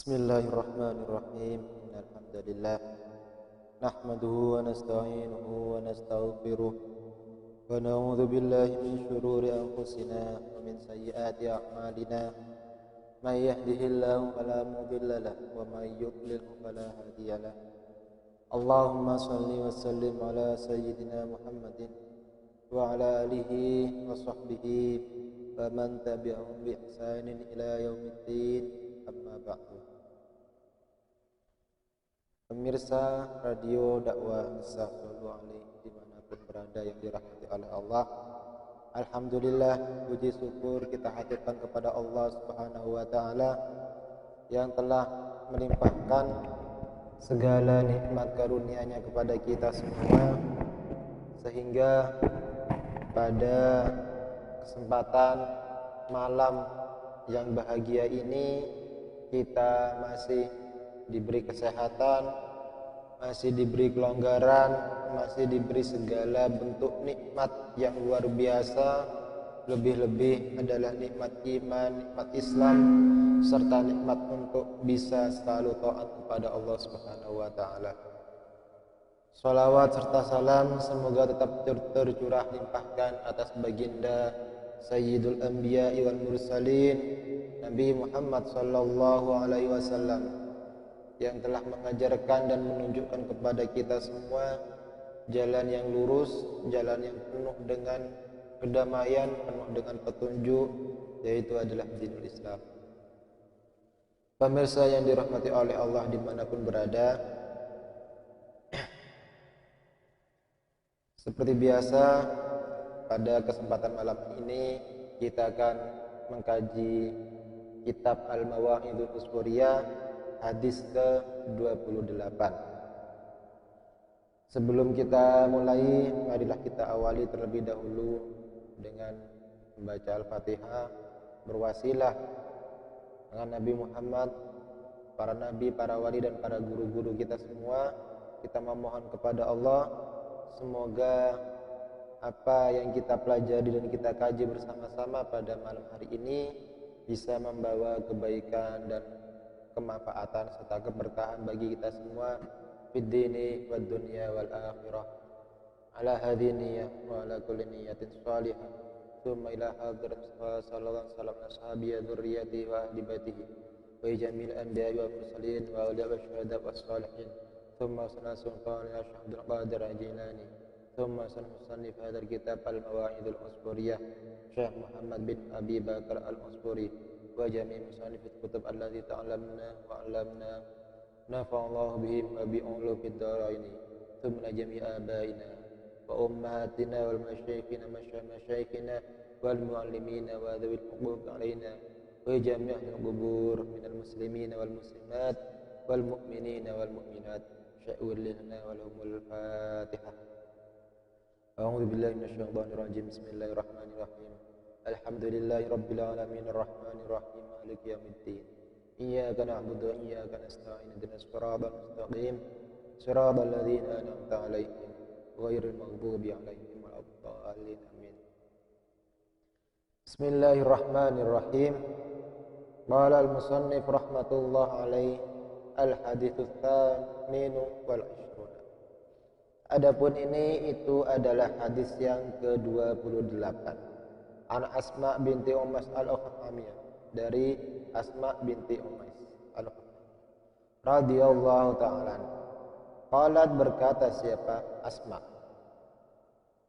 Bismillahirrahmanirrahim. Innal hamdalillah nahmaduhu wa nasta'inuhu wa nastaghfiruh wa na'udzu billahi min shururi anfusina wa min sayyiati a'malina. May yahdihillahu fala mudilla lahu wa may yudlil fala hadiya lahu. Allahumma shalli wa sallim ala sayyidina Muhammadin wa ala alihi wa sahbihi wa man tabi'ahum bi ihsanin ila yaumiddin. Amma ba'du. Pemirsa radio dakwah Misah Sallallahu Alaihi dimanapun berada yang dirahmati oleh Allah, alhamdulillah, puji syukur kita haturkan kepada Allah Subhanahu wa Ta'ala yang telah melimpahkan segala nikmat karunia-Nya kepada kita semua, sehingga pada kesempatan malam yang bahagia ini kita masih diberi kesehatan, masih diberi kelonggaran, masih diberi segala bentuk nikmat yang luar biasa. Lebih-lebih adalah nikmat iman, nikmat Islam, serta nikmat untuk bisa selalu taat kepada Allah Subhanahu wa Ta'ala. Salawat serta salam semoga tetap tercurah limpahkan atas baginda Sayyidul Anbiya wal Mursalin, Nabi Muhammad sallallahu alaihi wasallam, yang telah mengajarkan dan menunjukkan kepada kita semua jalan yang lurus, jalan yang penuh dengan kedamaian, penuh dengan petunjuk, yaitu adalah dinul Islam. Pemirsa yang dirahmati oleh Allah dimanapun berada, seperti biasa pada kesempatan malam ini kita akan mengkaji kitab Al-Mawa'idul Usburiyah hadis ke-28. Sebelum kita mulai, marilah kita awali terlebih dahulu dengan membaca Al-Fatihah, berwasilah dengan Nabi Muhammad, para nabi, para wali dan para guru-guru kita semua. Kita memohon kepada Allah semoga apa yang kita pelajari dan kita kaji bersama-sama pada malam hari ini bisa membawa kebaikan dan kemanfaatan serta keberkahan bagi kita semua fid dini wad dunya wal akhirah. Ala hadhihi niyyah wa ala kulli niyyatin shalihah. Tsumma ila hadrat sallallahu alaihi wasallam ashabi dzurriyyati wa ahli baitihi wa jamil anbiya'i wal mursalin wa awliya wasyuhada was salihin. Tsumma sana sultan Syaikhul Qadir Jilani. Tsumma sana musannif hadzal kitab Al-Mawa'idul Usburiyah Syekh Muhammad bin Abi Bakar Al-Usburi wa jami' musannif kutub allati ta'allamna wa 'allamna nafa'allahu bihim wa bi'ulu fid dharaini. Tsumma jami' abaina wa ummahatina wal masyayikhina masyayikhina wal muallimina wa dhawil huquq 'alaina wa jami' al-qubur minal muslimina wal muslimat wal mu'minina wal mu'minat. Sya'ul lana wa lahumul Fatihah. A'udzu billahi minasyaitonir rajim. Bismillahirrahmanirrahim. Alhamdulillahi rabbil alamin arrahmanir rahim maliki yaumiddin. Iyyaka na'budu wa iyyaka nasta'in ihdinas siratal mustaqim siratal ladzina an'amta 'alaihim ghairil maghdubi 'alaihim waladdallin. Amin. Bismillahirrahmanirrahim. Qala al-musannif rahmatullah alaihi al-haditsus tsaminu wal 'ishrun. Adapun ini itu adalah hadis yang ke-28. An Asma binti Umais al-Khattamiyah, dari Asma binti Umais al-Khattamiyah radhiyallahu ta'ala. Qalat, berkata siapa? Asma.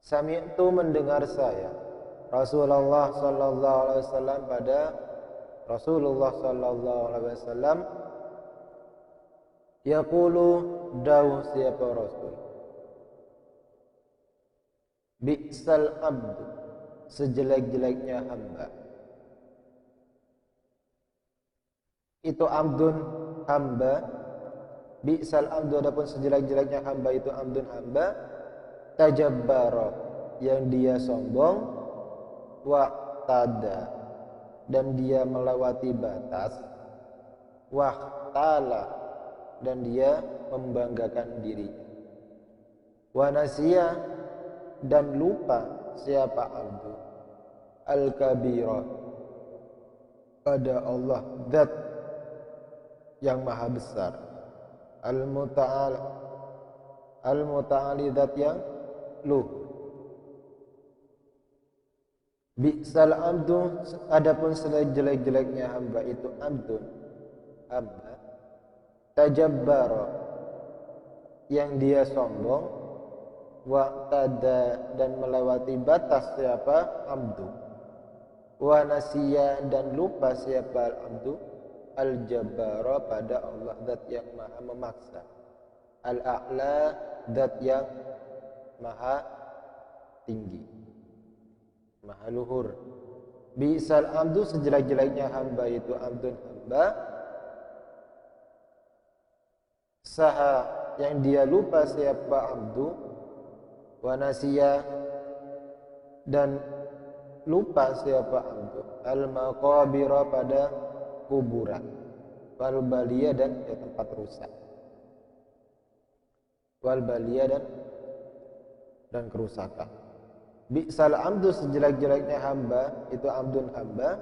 Sami'tu, mendengar saya, Rasulullah sallallahu alaihi wasallam, pada Rasulullah sallallahu alaihi wasallam, yaqulu, dawuh siapa Rasul, bi'sal abd, sejelek-jeleknya hamba. Itu abdun, hamba. Bi'sal abdu, adapun sejelek-jeleknya hamba itu abdun, hamba. Tajabbara, yang dia sombong. Wa'tada, dan dia melewati batas. Wahtala, dan dia membanggakan dirinya. Wa nasiya, dan lupa siapa abdu al-kabira, pada Allah, zat yang maha besar. Al-Muta'al, Al-Muta'ali zat yang luhur. Bi'sal abdu, adapun sejelek-jeleknya hamba itu abdun, hamba tajabbara, yang dia sombong, wa'tada, dan melewati batas siapa abdu, wa nasiya, dan lupa siapa abdu, al-jabbara, pada Allah zat yang maha memaksa, al-a'la, zat yang maha tinggi, maha luhur. Bi'sal abdu, sejelek-jeleknya hamba itu abdun, hamba saha, yang dia lupa siapa abdu, wa nasiya, dan lupa siapa abdu, al-maqabira, pada kuburan, wal baliyah, dan tempat rusak, wal baliyah, dan kerusakan. Bi'sal abdu, sejelek-jeleknya hamba itu abdun, hamba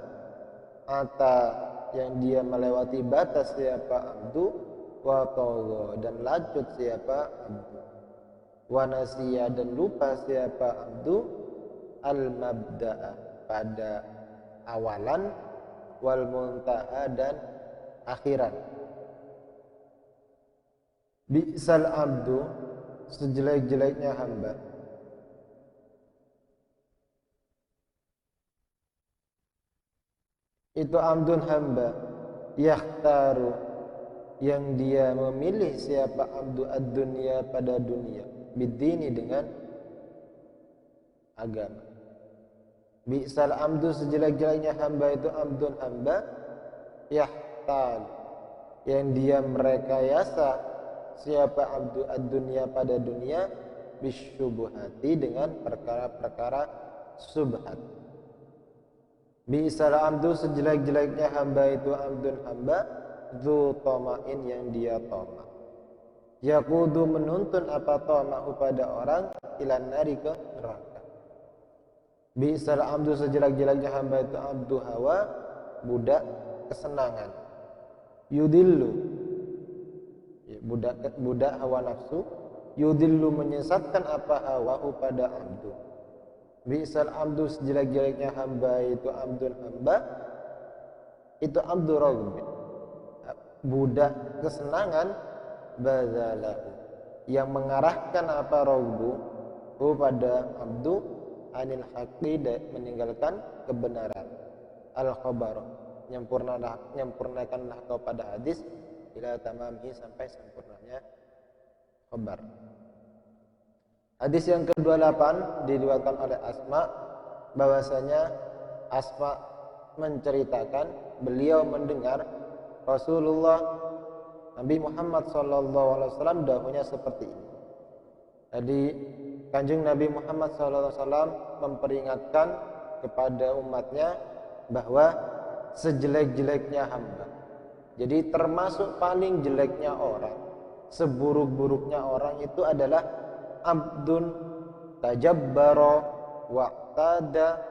ata, yang dia melewati batas siapa abdu, wa tagha, dan lacut siapa abdu, wa nasiya, dan lupa siapa abdu, al mabda'a, pada awalan, wal muntaha, dan akhiran. Bi'sal abdu, sejelek-jeleknya hamba itu abdun, hamba yakhtaru, yang dia memilih siapa abdu ad-dunya, pada dunia, bidini, dengan agama. Bi'sal abdu, sejelek-jeleknya hamba itu abdun, hamba yahtal, yang dia merekayasa siapa abdu ad-dunya, pada dunia, bisyubuhati, dengan perkara-perkara subhat. Bi'sal abdu, sejelek-jeleknya hamba itu abdun, hamba dzu tama'in, yang dia tamak, yaqudu, menuntun apa tama'u, pada orang, ilan nari, ke neraka. Bi'sal abdu, sejelek-jeleknya hamba itu abdu hawa, budak kesenangan, yudillu, budak hawa nafsu, yudillu, menyesatkan apa hawahu, pada abdu. Bi'sal abdu, sejelek-jeleknya hamba itu abdun, hamba itu abdu raghib, budak kesenangan, bazalahu, yang mengarahkan apa raghbu, pada abdu, anil haqqi, meninggalkan kebenaran, al khabar, nyempurnakanlah kau pada hadis, ila tamamhi, sampai sempurnanya khabar. Hadis yang ke-28 diriwayatkan oleh Asma, bahwasanya Asma menceritakan beliau mendengar Rasulullah Nabi Muhammad SAW dahulunya seperti ini. Jadi Kanjeng Nabi Muhammad SAW memperingatkan kepada umatnya bahwa sejelek-jeleknya hamba, jadi termasuk paling jeleknya orang, seburuk-buruknya orang itu adalah abdun tajabbara wa'tada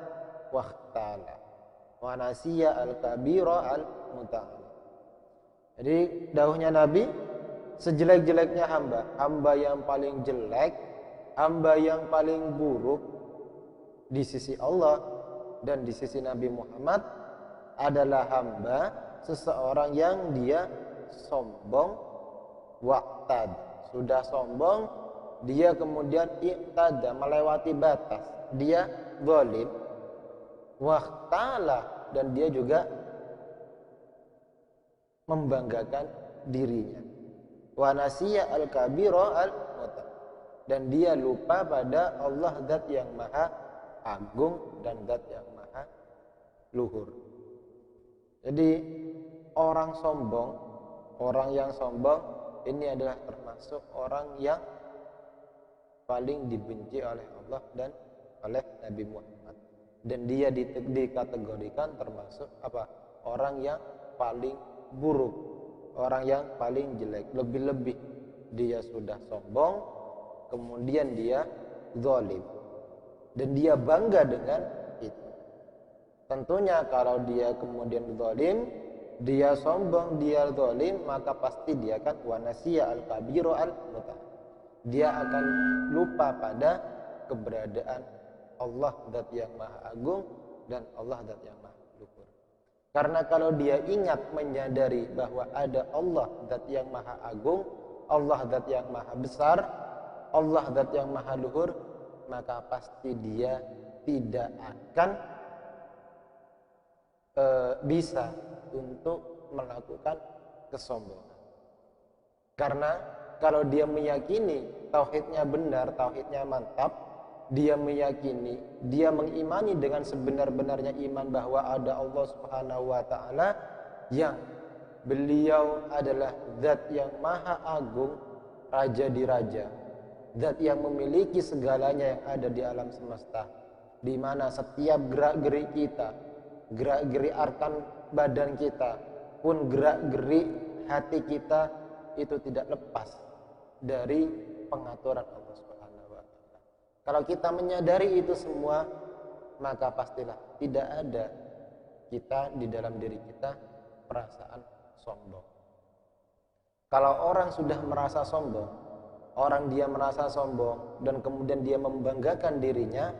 wahtala wa nasiya al-kabira al-muta'ala. Jadi dawuhnya Nabi, sejelek-jeleknya hamba, hamba yang paling jelek, hamba yang paling buruk di sisi Allah dan di sisi Nabi Muhammad adalah hamba seseorang yang dia sombong, wa'tad, sudah sombong, dia kemudian i'tada, melewati batas, dia zalim, wahtala, dan dia juga membanggakan dirinya, wa nasiya al-kabira al-muta, dan dia lupa pada Allah zat yang maha agung dan zat yang maha luhur. Jadi orang yang sombong ini adalah termasuk orang yang paling dibenci oleh Allah dan oleh Nabi Muhammad, dan dia dikategorikan termasuk apa? Orang yang paling buruk, orang yang paling jelek. Lebih-lebih dia sudah sombong, kemudian dia zalim, dan dia bangga dengan itu. Tentunya kalau dia kemudian zalim, dia sombong, dia zalim, maka pasti dia akan wanasiya al-kabiro al-muta. Dia akan lupa pada keberadaan Allah zat yang maha agung dan Allah zat yang maha luhur. Karena kalau dia ingat menyadari bahwa ada Allah zat yang maha agung, Allah zat yang maha besar, Allah zat yang maha luhur, maka pasti dia tidak akan bisa untuk melakukan kesombongan. Karena kalau dia meyakini tauhidnya benar, tauhidnya mantap, dia meyakini, dia mengimani dengan sebenar-benarnya iman bahwa ada Allah Subhanahu wa taala yang beliau adalah zat yang maha agung, raja di raja, zat yang memiliki segalanya yang ada di alam semesta, di mana setiap gerak-gerik kita, gerak-gerik arkan badan kita, pun gerak-gerik hati kita itu tidak lepas dari pengaturan Allah Subhanahu wa taala. Kalau kita menyadari itu semua, maka pastilah tidak ada kita di dalam diri kita perasaan sombong. Kalau orang sudah merasa sombong, orang dia merasa sombong dan kemudian dia membanggakan dirinya,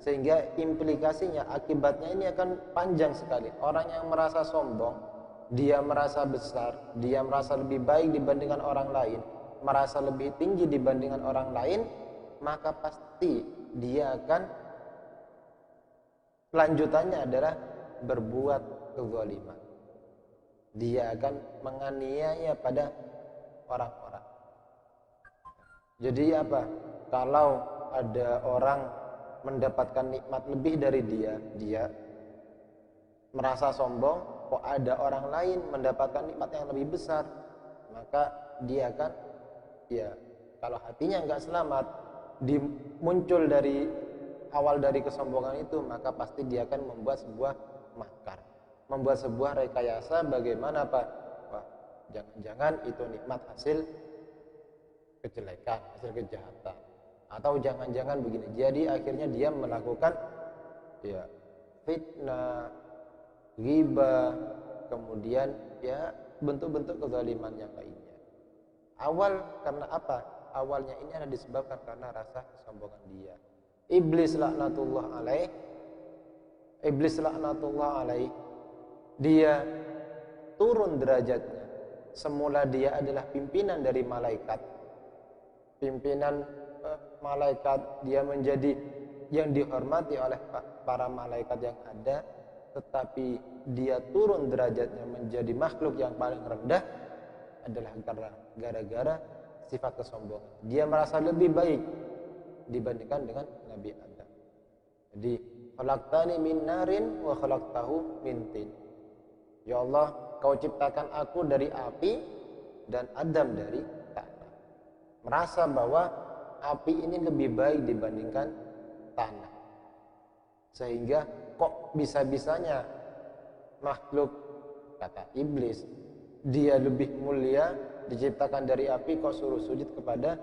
sehingga implikasinya, akibatnya ini akan panjang sekali. Orang yang merasa sombong, dia merasa besar, dia merasa lebih baik dibandingkan orang lain, merasa lebih tinggi dibandingkan orang lain, maka pasti dia akan lanjutannya adalah berbuat kezaliman. Dia akan menganiaya pada orang-orang. Jadi apa? Kalau ada orang mendapatkan nikmat lebih dari dia merasa sombong, kok ada orang lain mendapatkan nikmat yang lebih besar, maka dia akan, ya kalau hatinya enggak selamat, muncul dari awal dari kesombongan itu, maka pasti dia akan membuat sebuah makar, membuat sebuah rekayasa. Bagaimana Pak? Wah, jangan-jangan itu nikmat hasil kejelekan, hasil kejahatan, atau jangan-jangan begini. Jadi akhirnya dia melakukan ya fitnah, ghibah, kemudian ya bentuk-bentuk kezaliman yang lainnya. Awal karena apa? Awalnya ini adalah disebabkan karena rasa kesombongan dia. Iblis laknatullah alaih, dia turun derajatnya. Semula dia adalah pimpinan dari malaikat, pimpinan malaikat, dia menjadi yang dihormati oleh para malaikat yang ada, tetapi dia turun derajatnya menjadi makhluk yang paling rendah adalah gara-gara sifat kesombongan. Dia merasa lebih baik dibandingkan dengan Nabi Adam. Jadi, khalaqtani min narin wa khalaqtahu min tin. Ya Allah, kau ciptakan aku dari api dan Adam dari tanah. Merasa bahwa api ini lebih baik dibandingkan tanah. Sehingga kok bisa-bisanya makhluk, kata iblis, dia lebih mulia diciptakan dari api, kok suruh sujud kepada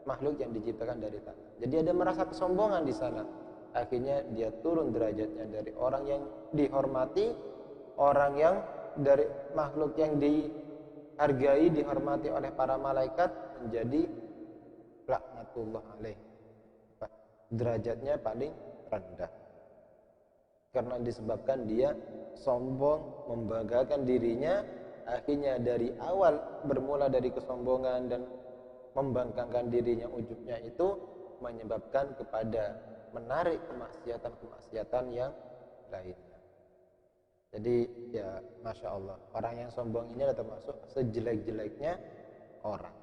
makhluk yang diciptakan dari tanah. Jadi ada merasa kesombongan di sana. Akhirnya dia turun derajatnya dari orang yang dihormati, orang yang dari makhluk yang dihargai, dihormati oleh para malaikat, menjadi laknatullah alaih, derajatnya paling rendah. Karena disebabkan dia sombong, membanggakan dirinya, akhirnya dari awal bermula dari kesombongan dan membanggakan dirinya, ujubnya itu menyebabkan kepada menarik kemaksiatan-kemaksiatan yang lainnya. Jadi ya Masya Allah, orang yang sombong ini adalah termasuk sejelek-jeleknya orang.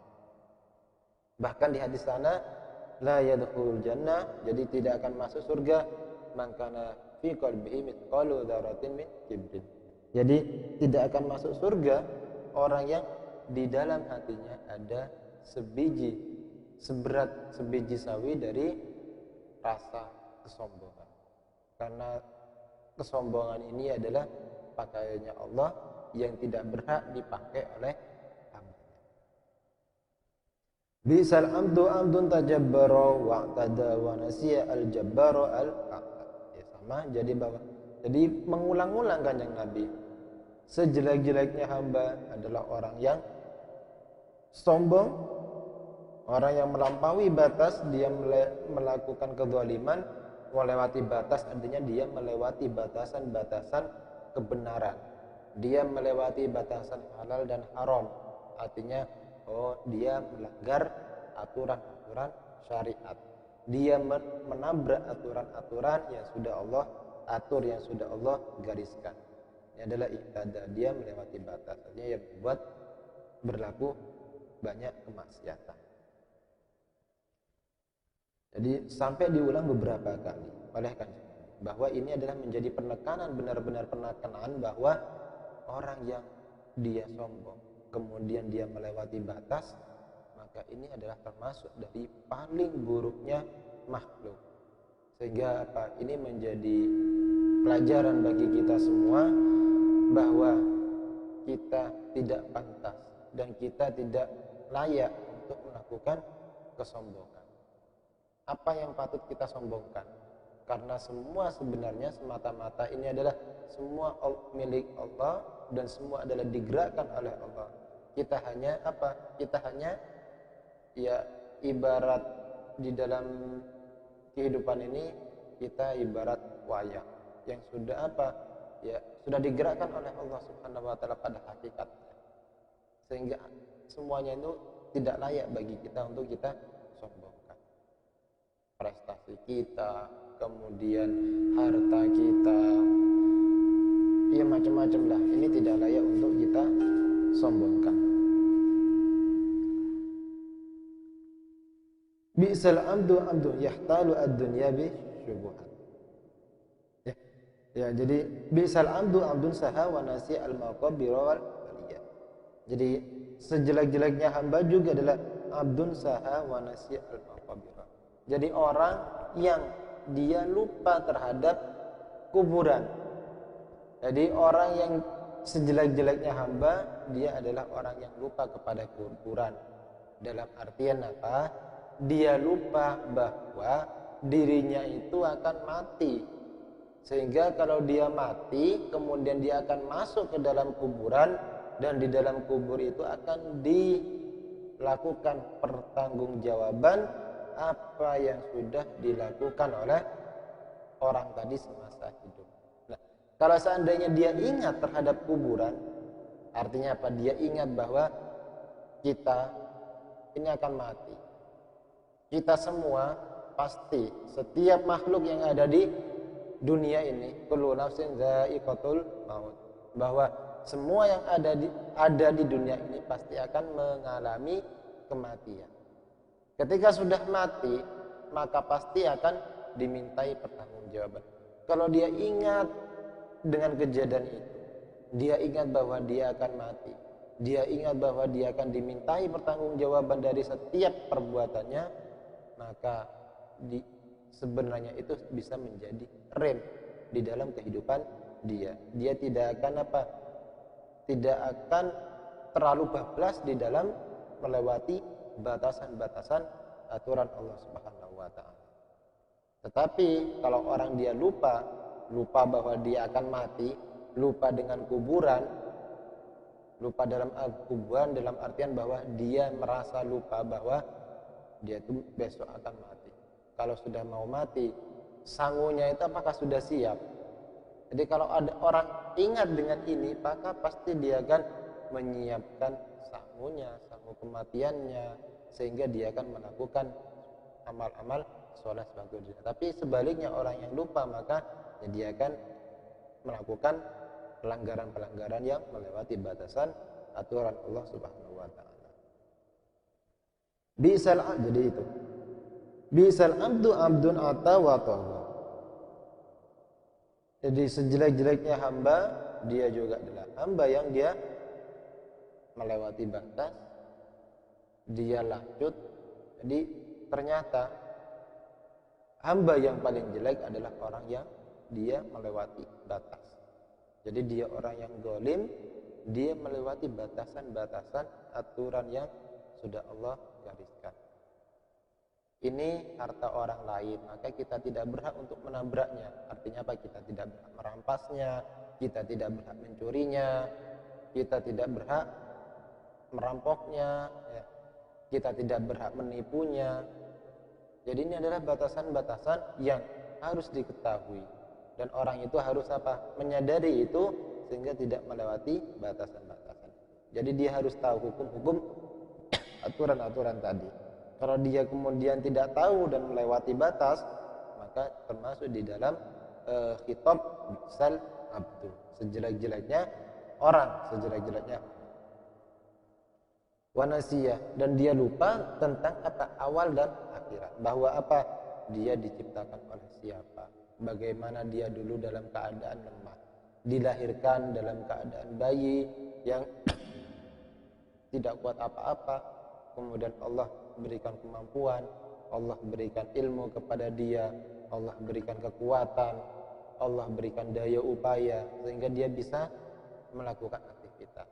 Bahkan di hadis sana, la yadkhulul jannah, jadi tidak akan masuk surga man kana fi qalbihi mithqalu dzarratin min kibrin. Jadi tidak akan masuk surga orang yang di dalam hatinya ada seberat sebiji sawi dari rasa kesombongan. Karena kesombongan ini adalah pakaiannya Allah yang tidak berhak dipakai oleh hambanya. Bisal amdu amdun tajabbara wa'tada wa nasiya al-jabbara al-aqad. Ya sama, jadi mengulang-ulang Kanjeng Nabi sejelek-jeleknya hamba adalah orang yang sombong, orang yang melampaui batas, dia melakukan kezaliman, melewati batas, artinya dia melewati batasan-batasan kebenaran. Dia melewati batasan halal dan haram. Artinya dia melanggar aturan-aturan syariat. Dia menabrak aturan-aturan yang sudah Allah atur, yang sudah Allah gariskan. Ini adalah i'tada, dia melewati batas. Artinya yang membuat berlaku banyak kemaksiatan. Jadi sampai diulang beberapa kali oleh Kanjeng bahwa ini adalah menjadi penekanan, benar-benar penekanan bahwa orang yang dia sombong kemudian dia melewati batas, maka ini adalah termasuk dari paling buruknya makhluk. Sehingga ini menjadi pelajaran bagi kita semua bahwa kita tidak pantas dan kita tidak layak untuk melakukan kesombongan. Apa yang patut kita sombongkan? Karena semua sebenarnya semata-mata ini adalah semua milik Allah dan semua adalah digerakkan oleh Allah. Kita hanya Kita hanya ya ibarat di dalam kehidupan ini kita ibarat wayang yang sudah sudah digerakkan oleh Allah Subhanahu wa taala pada hakikatnya. Sehingga semuanya itu tidak layak bagi kita untuk kita sombongkan. Prestasi kita, kemudian harta kita, ya macam-macam lah. Ini tidak layak untuk kita sombongkan. Bi'sal amdu yahtalu ad-dunya bi syubuhat. Ya, jadi bi'sal amdun saha wa nasi al-maqabir wal baliyah. Jadi sejelek-jeleknya hamba juga adalah abdun saha wa nasi al-maqabir. Jadi orang yang dia lupa terhadap kuburan. Jadi orang yang sejelek-jeleknya hamba, dia adalah orang yang lupa kepada kuburan. Dalam artian apa? Dia lupa bahwa dirinya itu akan mati. Sehingga kalau dia mati, kemudian dia akan masuk ke dalam kuburan, dan di dalam kubur itu akan dilakukan pertanggungjawaban apa yang sudah dilakukan oleh orang tadi semasa hidup. Nah, kalau seandainya dia ingat terhadap kuburan, artinya apa? Dia ingat bahwa kita ini akan mati. Kita semua pasti, setiap makhluk yang ada di dunia ini, kullu nafsin dha'iqatul maut, bahwa semua yang ada di dunia ini pasti akan mengalami kematian. Ketika sudah mati, maka pasti akan dimintai pertanggungjawaban. Kalau dia ingat dengan kejadian itu, dia ingat bahwa dia akan mati, dia ingat bahwa dia akan dimintai pertanggungjawaban dari setiap perbuatannya, maka sebenarnya itu bisa menjadi rem di dalam kehidupan dia. Dia tidak akan terlalu bablas di dalam melewati batasan-batasan aturan Allah Subhanahu wa taala. Tetapi kalau orang dia lupa bahwa dia akan mati, lupa dengan kuburan, lupa dalam kuburan dalam artian bahwa dia merasa lupa bahwa dia itu besok akan mati. Kalau sudah mau mati, sangunya itu apakah sudah siap? Jadi kalau ada orang ingat dengan ini, maka pasti dia akan menyiapkan sangunya, sangu kematiannya, sehingga dia akan melakukan amal-amal soleh sebagainya. Tapi sebaliknya orang yang lupa, maka dia akan melakukan pelanggaran-pelanggaran yang melewati batasan aturan Allah Subhanahu wa taala. Jadi itu. Bisal abdun ata wa tahu. Jadi sejelek-jeleknya hamba, dia juga adalah hamba yang dia melewati batas, dia lanjut. Jadi ternyata hamba yang paling jelek adalah orang yang dia melewati batas. Jadi dia orang yang zalim, dia melewati batasan-batasan aturan yang sudah Allah gariskan. Ini harta orang lain, maka kita tidak berhak untuk menabraknya. Artinya apa? Kita tidak berhak merampasnya, kita tidak berhak mencurinya, kita tidak berhak merampoknya, ya. Kita tidak berhak menipunya. Jadi ini adalah batasan-batasan yang harus diketahui, dan orang itu harus apa? Menyadari itu sehingga tidak melewati batasan-batasan. Jadi dia harus tahu hukum-hukum, aturan-aturan tadi. Kalau dia kemudian tidak tahu dan melewati batas, maka termasuk di dalam khitab bisal abdu, sejelek-jeleknya orang, sejelek-jeleknya wanasiyah, dan dia lupa tentang apa awal dan akhirat, bahwa apa dia diciptakan oleh siapa, bagaimana dia dulu dalam keadaan lemah, dilahirkan dalam keadaan bayi yang tidak kuat apa-apa, kemudian Allah berikan kemampuan, Allah berikan ilmu kepada dia, Allah berikan kekuatan, Allah berikan daya upaya sehingga dia bisa melakukan aktivitas.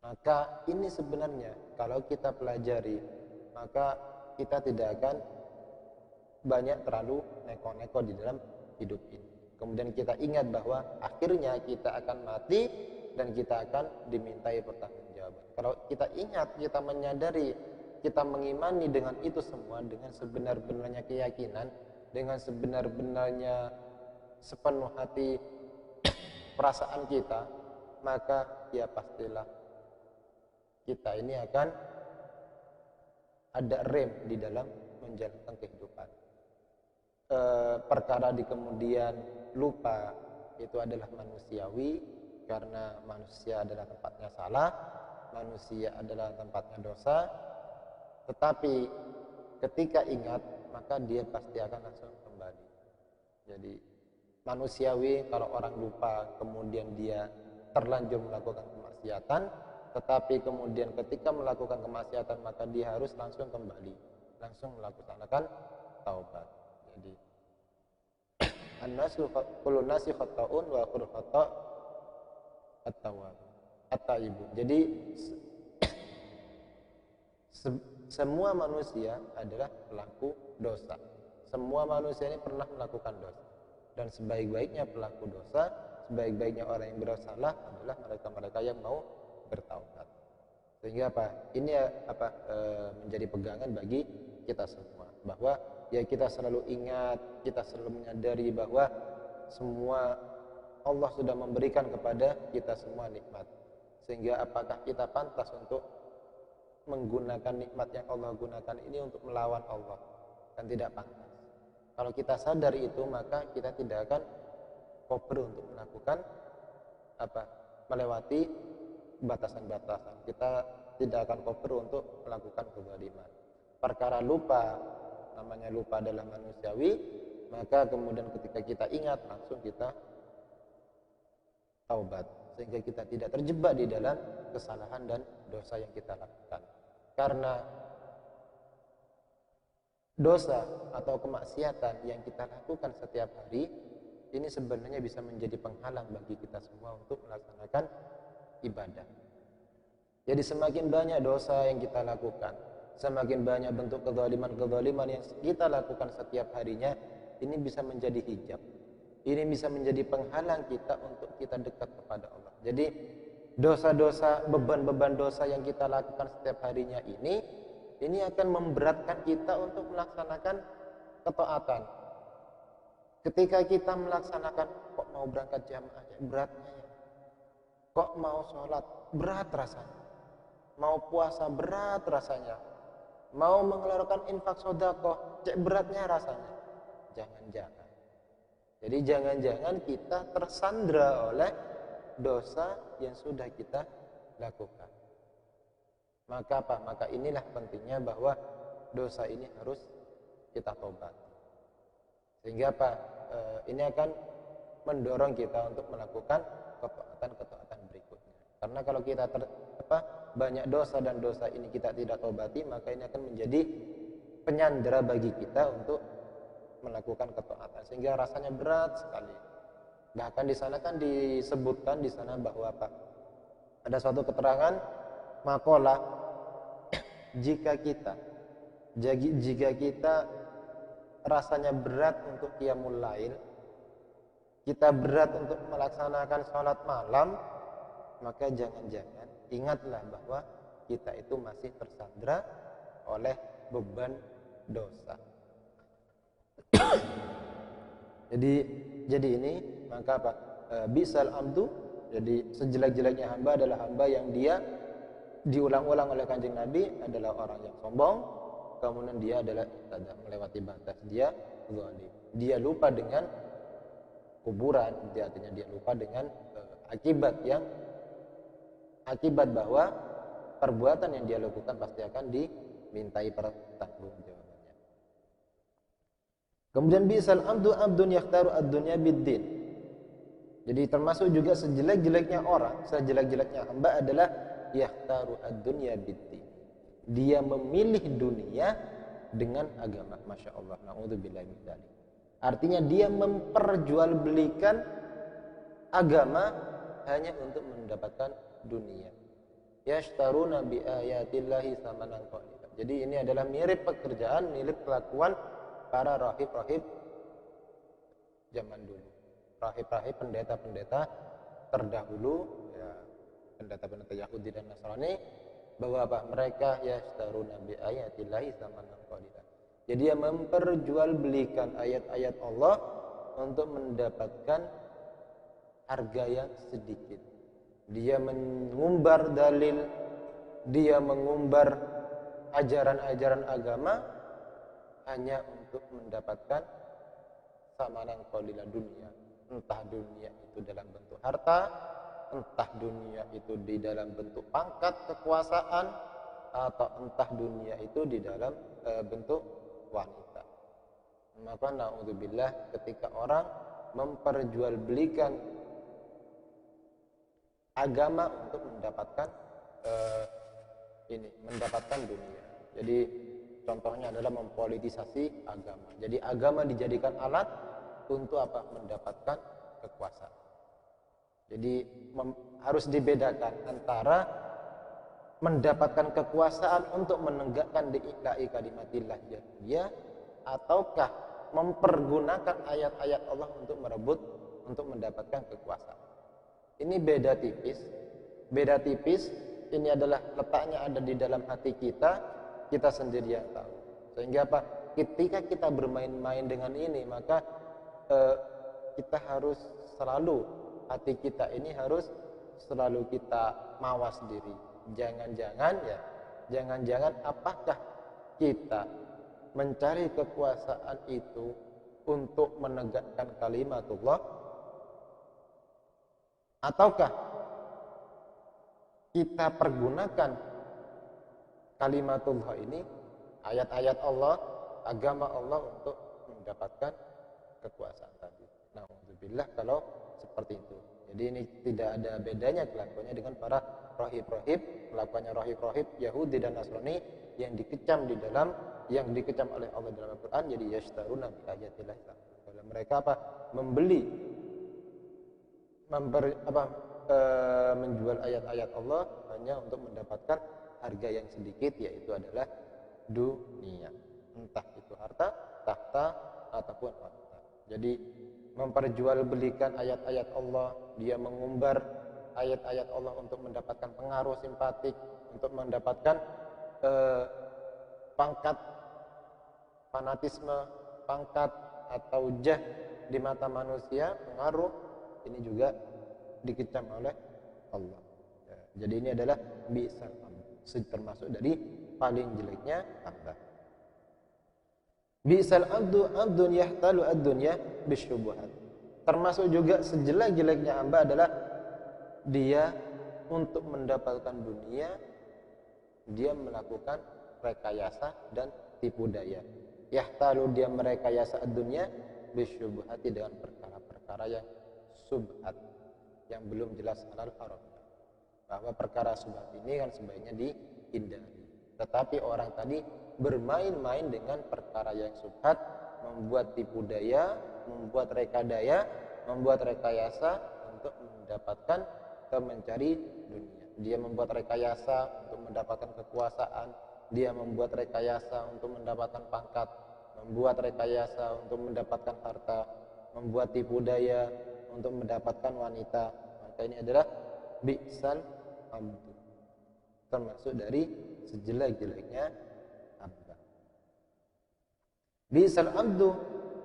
Maka ini sebenarnya kalau kita pelajari, maka kita tidak akan banyak terlalu neko-neko di dalam hidup ini. Kemudian kita ingat bahwa akhirnya kita akan mati dan kita akan dimintai pertanggungjawaban. Kalau kita ingat, kita menyadari, kita mengimani dengan itu semua, dengan sebenar-benarnya keyakinan, dengan sebenar-benarnya sepenuh hati perasaan kita, maka ya pastilah kita ini akan ada rem di dalam menjalankan kehidupan. Perkara di kemudian lupa itu adalah manusiawi, karena manusia adalah tempatnya salah, manusia adalah tempatnya dosa. Tetapi ketika ingat, maka dia pasti akan langsung kembali. Jadi manusiawi kalau orang lupa kemudian dia terlanjur melakukan kemaksiatan, tetapi kemudian ketika melakukan kemaksiatan maka dia harus langsung kembali, langsung melaksanakan taubat. Jadi an-nasu kullu nasi khata'un wa akhirul khata' at-tawwab at-taibu. Jadi semua manusia adalah pelaku dosa. Semua manusia ini pernah melakukan dosa. Dan sebaik-baiknya pelaku dosa, sebaik-baiknya orang yang bersalah adalah mereka-mereka yang mau bertaubat. Sehingga apa? Ini menjadi pegangan bagi kita semua, bahwa ya kita selalu ingat, kita selalu menyadari bahwa semua Allah sudah memberikan kepada kita semua nikmat. Sehingga apakah kita pantas untuk menggunakan nikmat yang Allah gunakan ini untuk melawan Allah? Kan tidak pantas. Kalau kita sadar itu, maka kita tidak akan kober untuk melakukan melewati batasan-batasan. Kita tidak akan kober untuk melakukan kezaliman. Perkara lupa, namanya lupa adalah manusiawi, maka kemudian ketika kita ingat langsung kita taubat, sehingga kita tidak terjebak di dalam kesalahan dan dosa yang kita lakukan. Karena dosa atau kemaksiatan yang kita lakukan setiap hari ini sebenarnya bisa menjadi penghalang bagi kita semua untuk melaksanakan ibadah. Jadi semakin banyak dosa yang kita lakukan, semakin banyak bentuk kezaliman-kezaliman yang kita lakukan setiap harinya, ini bisa menjadi hijab. Ini bisa menjadi penghalang kita untuk kita dekat kepada Allah. Jadi dosa-dosa, beban-beban dosa yang kita lakukan setiap harinya ini akan memberatkan kita untuk melaksanakan ketaatan. Ketika kita melaksanakan, kok mau berangkat jamaah, beratnya ya. Kok mau sholat, berat rasanya. Mau puasa, berat rasanya. Mau mengeluarkan infak sedekah, beratnya rasanya. Jangan-jangan. Jadi jangan-jangan kita tersandra oleh dosa yang sudah kita lakukan. Maka apa? Maka inilah pentingnya bahwa dosa ini harus kita tobat. Sehingga apa? Ini akan mendorong kita untuk melakukan ketaatan-ketaatan berikutnya. Karena kalau kita banyak dosa dan dosa ini kita tidak tobati, maka ini akan menjadi penyandera bagi kita untuk melakukan ketaatan, sehingga rasanya berat sekali. Bahkan di sana kan disebutkan di sana bahwa apa? Ada suatu keterangan makalah jika kita rasanya berat untuk qiyamul lail, kita berat untuk melaksanakan sholat malam, maka jangan-jangan ingatlah bahwa kita itu masih tersandra oleh beban dosa. Jadi ini maka apa? Bisal abdu, jadi sejelek-jeleknya hamba adalah hamba yang dia diulang-ulang oleh Kanjeng Nabi adalah orang yang sombong, kemudian dia adalah tidak melewati batas, dia zalim. Dia lupa dengan kuburan, artinya dia lupa dengan akibat bahwa perbuatan yang dia lakukan pasti akan dimintai pertanggungjawabannya. Kemudian bisal abdu abdun yakhtaru ad-dunya bid-din. Jadi termasuk juga sejelek-jeleknya orang, sejelek-jeleknya hamba adalah yakhtaru ad-dunya bid-din. Dia memilih dunia dengan agama. Masya Allah, na'udzubillahi min dzalik. Artinya dia memperjualbelikan agama hanya untuk mendapatkan dunia. Yashtaruna bi ayatillahi tsamanan qalila. Jadi ini adalah mirip pekerjaan, mirip kelakuan para rahib-rahib zaman dulu. Rahib-rahib, pendeta-pendeta terdahulu, ya, pendeta-pendeta Yahudi dan Nasrani, bahwa apa? Mereka yashtaruna bi ayatillahi tsamanan qalila. Jadi dia memperjualbelikan ayat-ayat Allah untuk mendapatkan harga yang sedikit. Dia mengumbar dalil, dia mengumbar ajaran-ajaran agama hanya untuk mendapatkan samanan qalila dunia. Entah dunia itu dalam bentuk harta, entah dunia itu di dalam bentuk pangkat kekuasaan, atau entah dunia itu di dalam bentuk wanita. Maka na'udzubillah, ketika orang memperjualbelikan agama untuk mendapatkan mendapatkan dunia. Jadi contohnya adalah mempolitisasi agama. Jadi agama dijadikan alat untuk apa? Mendapatkan kekuasaan. Jadi harus dibedakan antara mendapatkan kekuasaan untuk menegakkan diilahi kalimatillah ya, ataukah mempergunakan ayat-ayat Allah untuk merebut, untuk mendapatkan kekuasaan. Ini beda tipis. Beda tipis. Ini adalah letaknya ada di dalam hati kita sendiri yang tahu. Sehingga apa? Ketika kita bermain-main dengan ini, maka kita harus selalu, hati kita ini harus selalu kita mawas diri. Jangan-jangan apakah kita mencari kekuasaan itu untuk menegakkan kalimatullah, ataukah kita pergunakan kalimatullah ini, ayat-ayat Allah, agama Allah, untuk mendapatkan kekuasaan tadi. Na'udzubillah kalau seperti itu. Jadi ini tidak ada bedanya kelakuannya dengan para rahib-rahib, kelakuannya rahib-rahib Yahudi dan Nasrani yang dikecam oleh Allah dalam Al-Quran. Jadi yashtaruna bi ayatillah. Kalau mereka apa? Menjual ayat-ayat Allah hanya untuk mendapatkan harga yang sedikit, yaitu adalah dunia, entah itu harta, tahta, ataupun wanita. Jadi memperjualbelikan ayat-ayat Allah, dia mengumbar ayat-ayat Allah untuk mendapatkan pengaruh simpatik, untuk mendapatkan pangkat fanatisme, pangkat atau jah di mata manusia, pengaruh, ini juga dikecam oleh Allah. Ya, jadi ini adalah bisal abdu, termasuk dari paling jeleknya hamba. Bisal abdu abdun yahtalu ad-dunya bisyubuhat. Termasuk juga sejelek-jeleknya hamba adalah dia untuk mendapatkan dunia, dia melakukan rekayasa dan tipu daya. Yahtalu, dia merekayasa ad-dunya bisyubuhati, dengan perkara-perkara yang subhat, yang belum jelas halal haram. Bahwa perkara subhat ini kan sebaiknya dihindari. Tetapi orang tadi bermain-main dengan perkara yang subhat, membuat tipu daya, membuat rekadaya, membuat rekayasa untuk mendapatkan atau mencari dunia. Dia membuat rekayasa untuk mendapatkan kekuasaan, dia membuat rekayasa untuk mendapatkan pangkat, membuat rekayasa untuk mendapatkan harta, membuat tipu daya untuk mendapatkan wanita. Maka ini adalah bi'sal abdu, termasuk dari sejelek-jeleknya hamba. Bi'sal abdu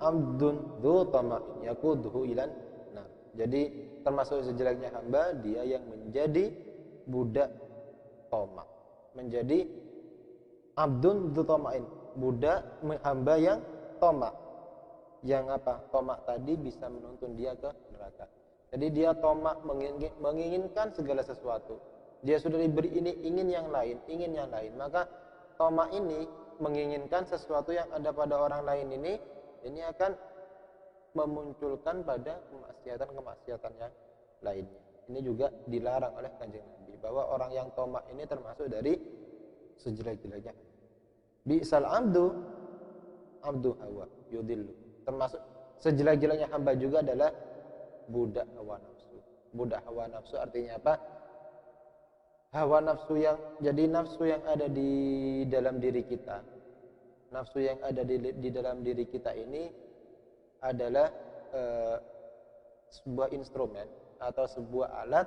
abdun dzu tama'in yaquduhu ilan nar. Jadi termasuk sejeleknya hamba dia yang menjadi budak tomak, menjadi abdun dzu tama'in, budak hamba yang tomak. Yang apa? Tomak tadi bisa menuntun dia ke neraka. Jadi dia tomak, menginginkan segala sesuatu. Dia sudah diberi ini, ingin yang lain, ingin yang lain. Maka tomak ini menginginkan sesuatu yang ada pada orang lain ini akan memunculkan pada kemaksiatan yang lainnya. Ini juga dilarang oleh Kanjeng Nabi, bahwa orang yang tomak ini termasuk dari sejelek-jeleknya. Bi'sal abdu hawa yudillu. Termasuk sejelek-jeleknya hamba juga adalah budak hawa nafsu. Budak hawa nafsu artinya apa? Hawa nafsu jadi nafsu yang ada di dalam diri kita. Nafsu yang ada di dalam diri kita ini adalah sebuah instrumen atau sebuah alat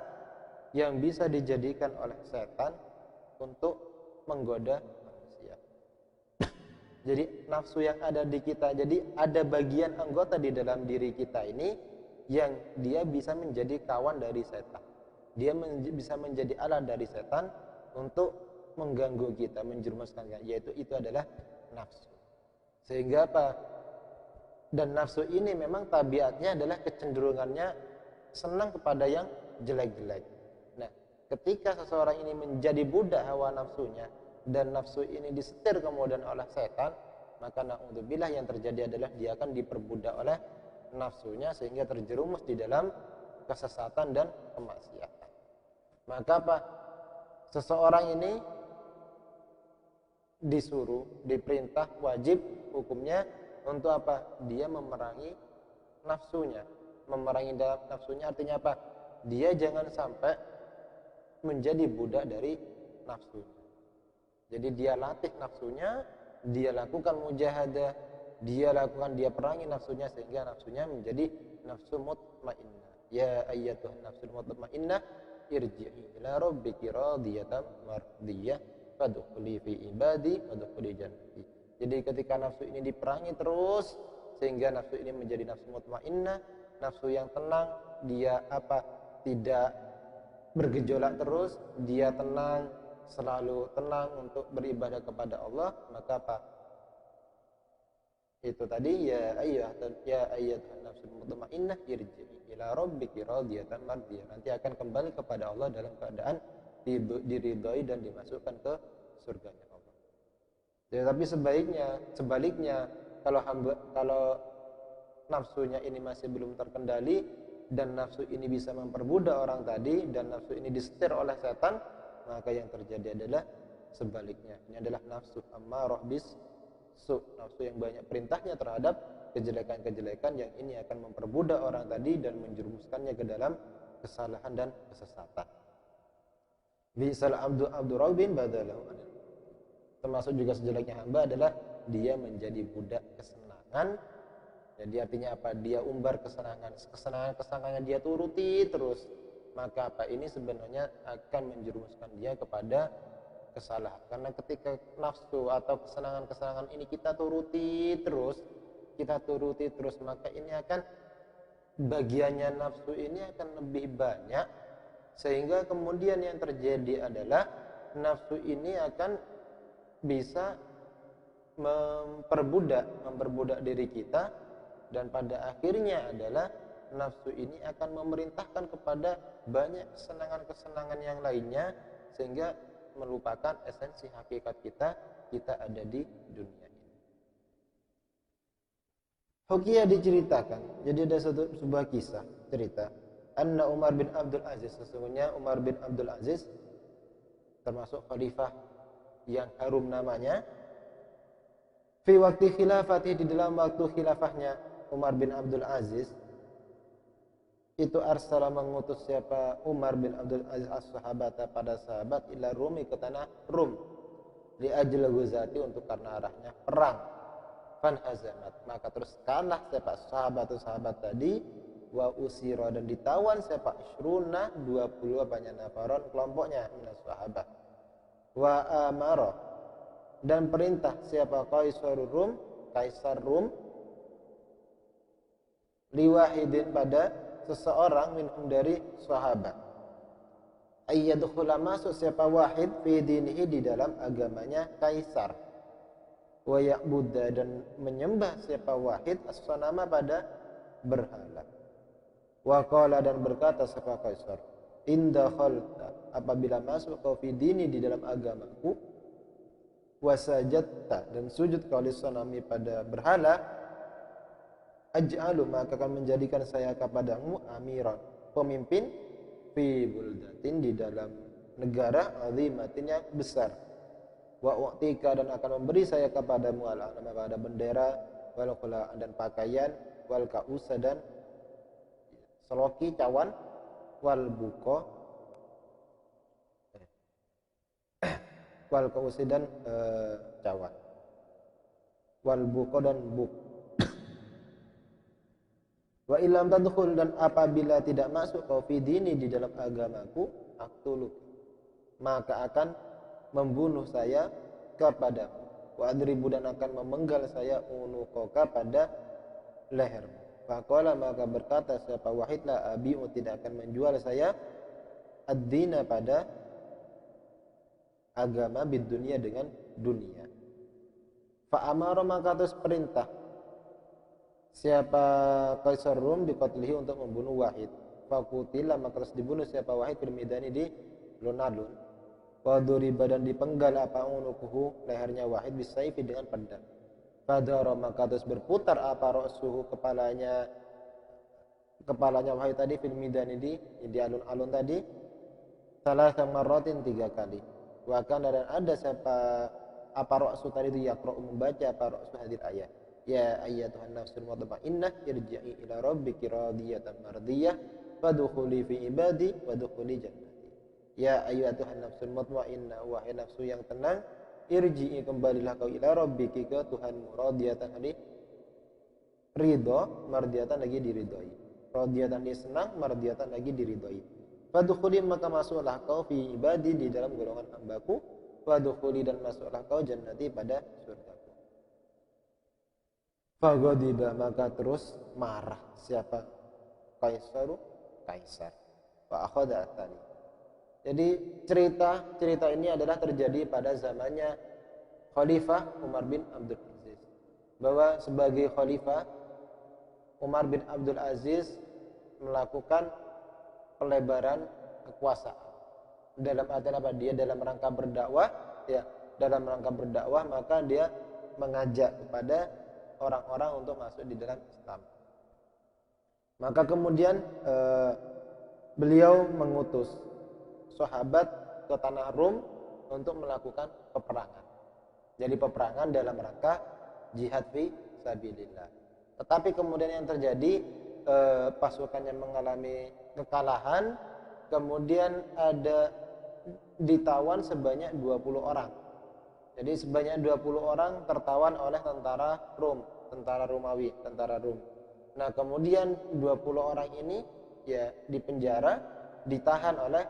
yang bisa dijadikan oleh setan untuk menggoda manusia. Jadi nafsu yang ada di kita, jadi ada bagian anggota di dalam diri kita ini yang dia bisa menjadi kawan dari setan. Dia bisa menjadi alat dari setan untuk mengganggu kita, menjerumuskan kita, yaitu itu adalah nafsu. Sehingga apa? Dan nafsu ini memang tabiatnya adalah kecenderungannya senang kepada yang jelek-jelek. Nah, ketika seseorang ini menjadi budak hawa nafsunya, dan nafsu ini disetir kemudian oleh setan, maka na'udzubillah yang terjadi adalah dia akan diperbudak oleh nafsunya sehingga terjerumus di dalam kesesatan dan kemaksiatan. Maka apa? Seseorang ini disuruh, diperintah, wajib hukumnya untuk apa? Dia memerangi nafsunya. Memerangi dalam nafsunya artinya apa? Dia jangan sampai menjadi budak dari nafsunya. Jadi dia latih nafsunya, dia lakukan mujahadah, dia perangi nafsunya sehingga nafsunya menjadi nafsu mutmainnah. Ya ayyatuhan nafsul mutmainnah irji'i ila rabbiki radiyatan mardiyah fadkhuli fi ibadi wadkhuli jannati. Jadi ketika nafsu ini diperangi terus sehingga nafsu ini menjadi nafsu mutmainnah, nafsu yang tenang, dia tidak bergejolak terus, dia tenang, selalu tenang untuk beribadah kepada Allah, maka itu tadi ya ayyatuhan nafsul mutmainnah irji'i ila rabbiki radiyatan mardiyah. Nanti akan kembali kepada Allah dalam keadaan diridhoi dan dimasukkan ke surganya Allah. Tetapi sebaliknya kalau nafsunya ini masih belum terkendali dan nafsu ini bisa memperbudak orang tadi dan nafsu ini disetir oleh setan, maka yang terjadi adalah sebaliknya. Ini adalah nafsu ammarah bis-su, nafsu yang banyak perintahnya terhadap kejelekan-kejelekan, yang ini akan memperbudak orang tadi dan menjerumuskannya ke dalam kesalahan dan kesesatan. Bi'sal abdu rabbin badalahu. Termasuk juga sejeleknya hamba adalah dia menjadi budak kesenangan. Jadi artinya apa? Dia umbar kesenangannya dia turuti terus. Maka ini sebenarnya akan menjerumuskan dia kepada kesalahan. Karena ketika nafsu atau kesenangan ini kita turuti terus, maka ini akan bagiannya nafsu ini akan lebih banyak, sehingga kemudian yang terjadi adalah nafsu ini akan bisa memperbudak diri kita, dan pada akhirnya adalah nafsu ini akan memerintahkan kepada banyak kesenangan-kesenangan yang lainnya, sehingga melupakan esensi hakikat kita ada di dunia ini. Hukiyah diceritakan, jadi ada sebuah kisah cerita, anna Umar bin Abdul Aziz, sesungguhnya Umar bin Abdul Aziz termasuk khalifah yang harum namanya, fi waktu khilafatih, di dalam waktu khilafahnya Umar bin Abdul Aziz itu arsala, mengutus siapa? Umar bin Abdul Aziz as-sahabata, pada sahabat, ila Rumi, ke tanah Rum, li ajli ghuzati, untuk karena arahnya perang. Fan hazamat, maka terus kalah siapa? Sahabat tadi, wa usira dan ditawan siapa isruna 20 nafaron kelompoknya minas sahabat wa amara dan perintah siapa kaisar Rum liwahidin pada seseorang minhum dari sahabat ayyadkhula masuk siapa wahid fi dinihi di dalam agamanya kaisar wa ya'budda dan menyembah siapa wahid as-sanama pada berhala wa qala dan berkata siapa kaisar inda khalta apabila masuk kau fi dini di dalam agamaku wasajadta dan sujud kau lisanami pada berhala aj'alu maka akan menjadikan saya kepadamu amiran pemimpin fi buldatin di dalam negara azimatin yang besar wa u'tika dan akan memberi saya kepadamu al-alama pada bendera wal qula dan pakaian wal kausa dan seloki cawan wal buko wal kausi dan cawan wal buko dan buk wa illam tadkhul dan apabila tidak masuk kau fi dini di dalam agamaku aqtuluk maka akan membunuh saya kepadamu wa adribu dan akan memenggal saya unuqaka pada lehermu faqala maka berkata siapa wahid la abi'u tidak akan menjual saya ad-dina pada agama bid dunia dengan dunia fa amara maka terus perintah siapa kaisar Rum biqatlihi untuk membunuh Wahid fakutila maka terus dibunuh siapa Wahid fil midani di lunalun wa duriba dan dipenggal apa unukuhu lehernya Wahid bisayfi dengan pedang fadara maka terus berputar apa ra'suhu kepalanya Wahid tadi fil midani di alun-alun tadi salah marratin 3 kali wa kana dan ada siapa apa ra'su tadi itu yaqra'u membaca apa ra'su hadil ayat ya ayyatuhan nafsul mutmainnah irji'i ila rabbiki radiyatan mardiyah fadkhuli fi ibadi wadkhuli jannati ya ayyatuhan nafsul mutmainnah wahai nafsu yang tenang irji'i kembalilah kau ila rabbiki ke Tuhanmu radiyatan lagi ridho mardiyatan lagi diridhoi radiyatan dia senang mardiyatan lagi diridhoi fadkhuli maka masuklah kau fi ibadi di dalam golongan hambaku wadkhuli dan masuklah kau jannati pada surga faghadiba maka terus marah siapa kaisar wa akhadha athani jadi cerita ini adalah terjadi pada zamannya Khalifah Umar bin Abdul Aziz bahwa sebagai Khalifah Umar bin Abdul Aziz melakukan pelebaran kekuasaan dalam artian apa dia dalam rangka berdakwah maka dia mengajak kepada orang-orang untuk masuk di dalam Islam. Maka kemudian beliau mengutus sahabat ke tanah Rum untuk melakukan peperangan. Jadi peperangan dalam rangka jihad fi sabilillah. Tetapi kemudian yang terjadi pasukannya mengalami kekalahan, kemudian ada ditawan sebanyak 20 orang. Jadi sebanyak 20 orang tertawan oleh tentara Rum, tentara Romawi, tentara Rum. Nah, kemudian 20 orang ini ya dipenjara, ditahan oleh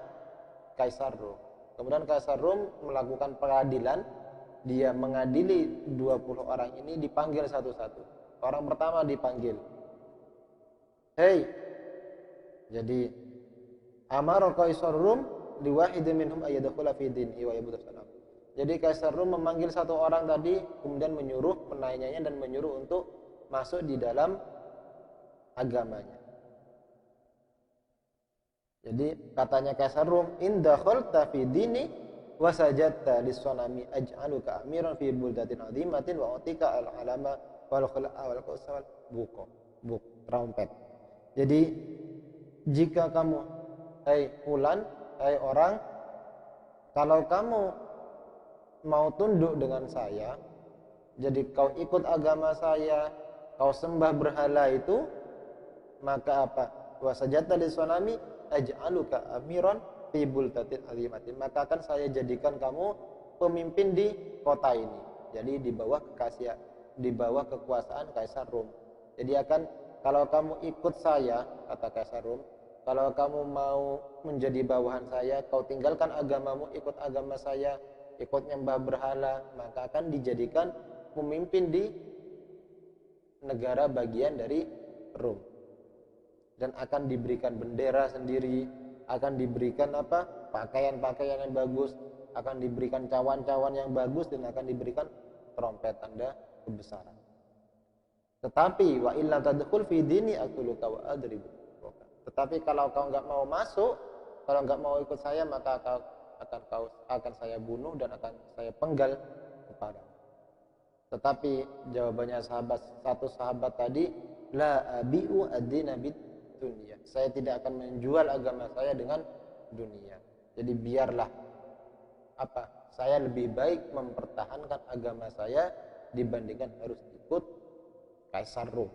Kaisar Rum. Kemudian Kaisar Rum melakukan pengadilan, dia mengadili 20 orang ini dipanggil satu-satu. Orang pertama dipanggil. Hei. Jadi amara Kaisar Rum liwahidin minhum ayyadkhula fi dinihi wa yabudu salam. Jadi Kaisar Rum memanggil satu orang tadi, kemudian menyuruh penanyanya dan menyuruh untuk masuk di dalam agamanya. Jadi katanya Kaisar Rum, "In dakhalta fi dini wa sajadta lis-sanami aj'aluka amiran fi buldatin 'azimatin wa utika al-alama wal khula'a wal qawsa wal buk trompet." Jadi jika kamu hai fulan, hai orang, kalau kamu mau tunduk dengan saya, jadi kau ikut agama saya, kau sembah berhala itu, maka apa? Wa sajadta lis-sanami aj'aluka amiran fi buldatin 'azimatin. Maka akan saya jadikan kamu pemimpin di kota ini. Jadi di bawah kekuasaan Kaisar Rum. Jadi akan kalau kamu ikut saya, kata Kaisar Rum, kalau kamu mau menjadi bawahan saya, kau tinggalkan agamamu, ikut agama saya, ikut nyembah berhala, maka akan dijadikan pemimpin di negara bagian dari Rum. Dan akan diberikan bendera sendiri, akan diberikan pakaian-pakaian yang bagus, akan diberikan cawan-cawan yang bagus, dan akan diberikan trompet tanda kebesaran. Tetapi wa illa tadkhul fi dini aqtuluka wa adribu. Tetapi kalau kau enggak mau masuk, kalau enggak mau ikut saya, maka akan saya bunuh dan akan saya penggal kepadamu. Tetapi jawabannya satu sahabat tadi, la abi'u ad-dina bid dunya. Saya tidak akan menjual agama saya dengan dunia. Jadi biarlah saya lebih baik mempertahankan agama saya dibandingkan harus ikut Kaisar Rum.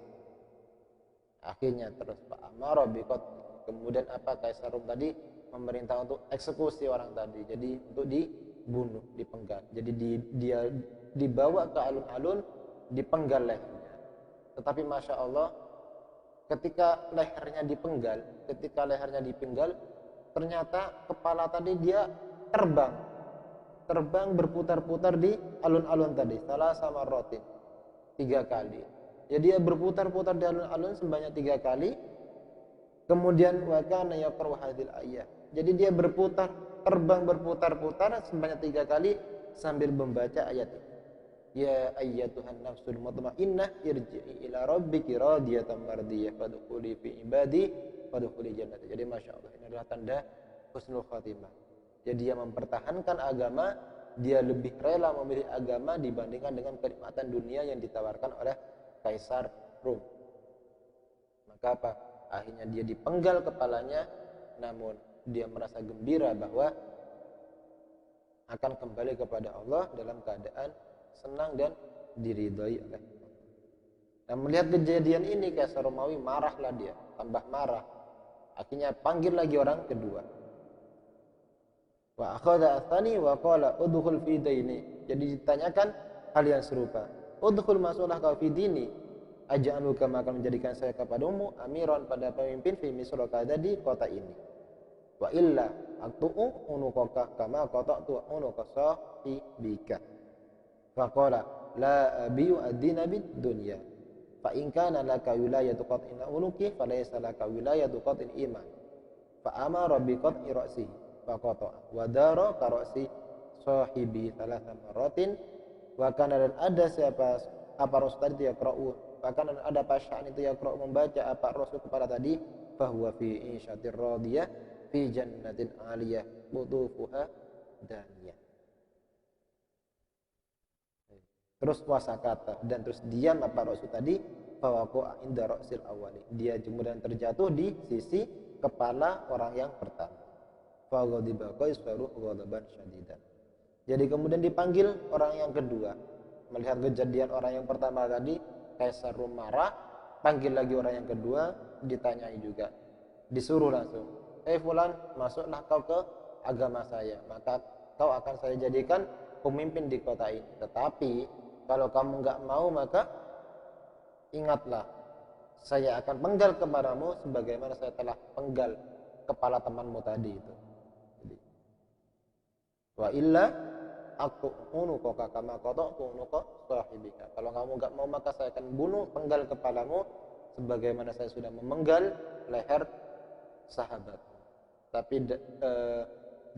Akhirnya terus Pak Amar biqat. Kemudian Kaisar Rum tadi memerintah untuk eksekusi orang tadi. Jadi untuk dibunuh, dipenggal. Jadi dia dibawa ke alun-alun, dipenggal lehernya. Tetapi Masya Allah, ketika lehernya dipenggal, ternyata kepala tadi dia terbang berputar-putar di alun-alun tadi, salah sama rotin 3 kali. Jadi dia berputar-putar di alun-alun sebanyak 3 kali. Kemudian wa kana yaqra'u hadhil ayah. Jadi dia terbang berputar-putar sebanyak 3 kali sambil membaca ayat ini. Ya ayyatuhan nafsul mutmainnah irji'i ila rabbiki radiyatan mardiyah fadkhuli fi ibadi fadkhuli jannati. Jadi Masya Allah, ini adalah tanda husnul khatimah. Jadi dia mempertahankan agama, dia lebih rela memilih agama dibandingkan dengan kenikmatan dunia yang ditawarkan oleh Kaisar Rum. Maka akhirnya dia dipenggal kepalanya, namun dia merasa gembira bahwa akan kembali kepada Allah dalam keadaan senang dan diridhoi oleh Allah. Nah, melihat kejadian ini Kaisar Romawi marahlah dia, tambah marah. Akhirnya panggil lagi orang kedua. Wa akhadha atsani wa qala udkhul fi dini. Jadi ditanyakan hal yang serupa. Udkhul masuklah kau fi dini. Aja'alu kama akan menjadikan saya kepadamu amiran pada pemimpin fi misraka di kota ini. Wa illa aqtu'u unuqaka kama qata'tu unuqa sahibika. Faqala la abiu ad-dina bid dunya. Fa in kana laka wilayatu qat'in unuqi falaysa laka wilayatu qat'il iman. Fa amara bi qat'i ra'sihi faqata'a wa dara ka ra'si sahibi thalatha maratin. Wa kana dan ada siapa Rasul tadi yaqra'u, bahkan ada pasyaan itu yaqra'u membaca Rasul kepada tadi, fahuwa fi insyatir radiyah fi jannatin aliyah butufuha daniyah. Terus wasakata, dan terus diam Rasul tadi, fawaqa inda ra'sil awali. Dia kemudian terjatuh di sisi kepala orang yang pertama. Fa ghadiba qaisaru ghadaban syadidan. Jadi kemudian dipanggil orang yang kedua. Melihat kejadian orang yang pertama tadi, Kaisar Rum marah, panggil lagi orang yang kedua, ditanyai juga. Disuruh langsung, fulan, masuklah kau ke agama saya, maka kau akan saya jadikan pemimpin di kota ini. Tetapi kalau kamu enggak mau, maka ingatlah, saya akan penggal kepadamu sebagaimana saya telah penggal kepala temanmu tadi itu. Jadi, wa illa aku unuqa kama qata'tu unuqa sahibika. Kalau kamu enggak mau, maka saya akan bunuh, penggal kepalamu sebagaimana saya sudah memenggal leher sahabat. Tapi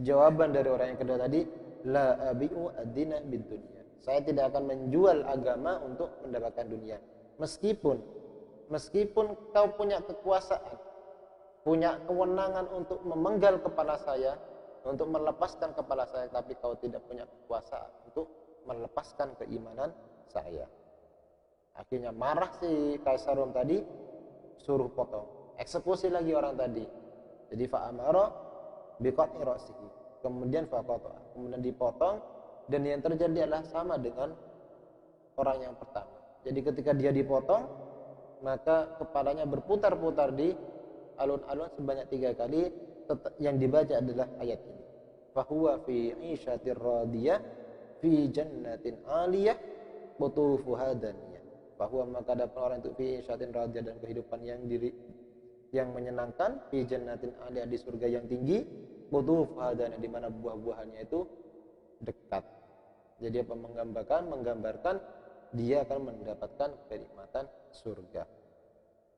jawaban dari orang yang kedua tadi, la abi'u ad-dina bid dunya. Saya tidak akan menjual agama untuk mendapatkan dunia. Meskipun kau punya kekuasaan, punya kewenangan untuk memenggal kepala saya, untuk melepaskan kepala saya, tapi kau tidak punya kekuasaan untuk melepaskan keimanan saya. Akhirnya marah si Kaisar Rum tadi, suruh potong, eksekusi lagi orang tadi. Jadi fa'amara biqat'i ra'sihi, kemudian faqata, kemudian dipotong, dan yang terjadi adalah sama dengan orang yang pertama. Jadi ketika dia dipotong, maka kepalanya berputar-putar di alun-alun sebanyak 3 kali. Yang dibaca adalah ayat ini, fahuwa fi 'isyatir radiyah fi jannatin 'aliyah qutufuha daniyah Fahuwa maka dapat orang itu fi isyatin radiyah dan kehidupan yang menyenangkan, fi jannatin aliyah di surga yang tinggi, qutufuha dan di mana buah-buahannya itu dekat. Jadi apa menggambarkan dia akan mendapatkan kenikmatan surga.